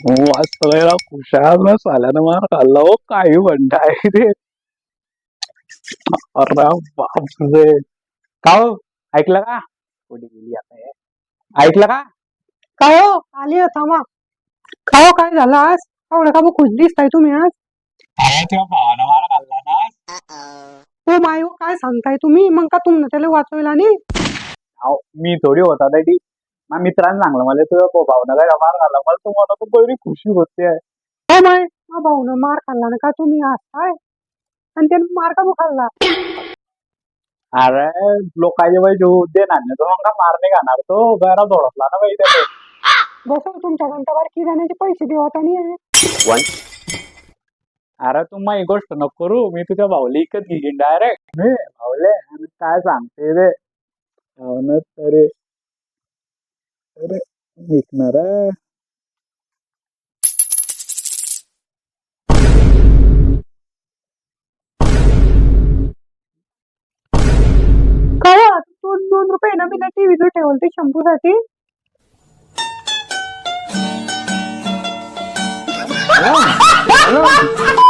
मस्त गेला खुशाल साल्यानं मार खाल्ला हो काही म्हणताय ते. अरे बापरे. का हो ऐकलं का कुठे गेली आता हे? ऐकलं का? काय हो आली आहे, थांबा. काय हो काय झालं आज? एवढं का मग खुश दिसताय तुम्ही आज? अरे तुझ्या भावानं मार खाल्ला ना. हो माय हो काय सांगताय तुम्ही? मग का तुमनं त्याला वाचवायला आणि अहो, मी थोडी होता तरी माझ्या मित्रांनी सांगलं मला तुझ्या भावना काय मार खाल्ला मला तुम्हाला तर बरी खुशी होते. हो माय मा भाऊनं मार खाल्ला ना का तुम्ही आज काय? आणि त्याने मार का खाल्ला? अरे लोकांचे पैसे दे ना तो का मार नाही खाणार तो घरा धोडपला ना बाई त्याने. बसव तुमच्या घंटाभर किराण्याचे पैसे देवत आणि अरे तू मग ही गोष्ट नको करू मी तुझ्या भाऊला इकत घेईन डायरेक्ट मी भाऊले आणि काय सांगते रे भावना अरे अरे विकणार आहे. काय हो, दोन 2 रुपये ना मी टीव्हीचं ठेवलं ते शॅम्पूसाठी. हॅलो? हॅलो?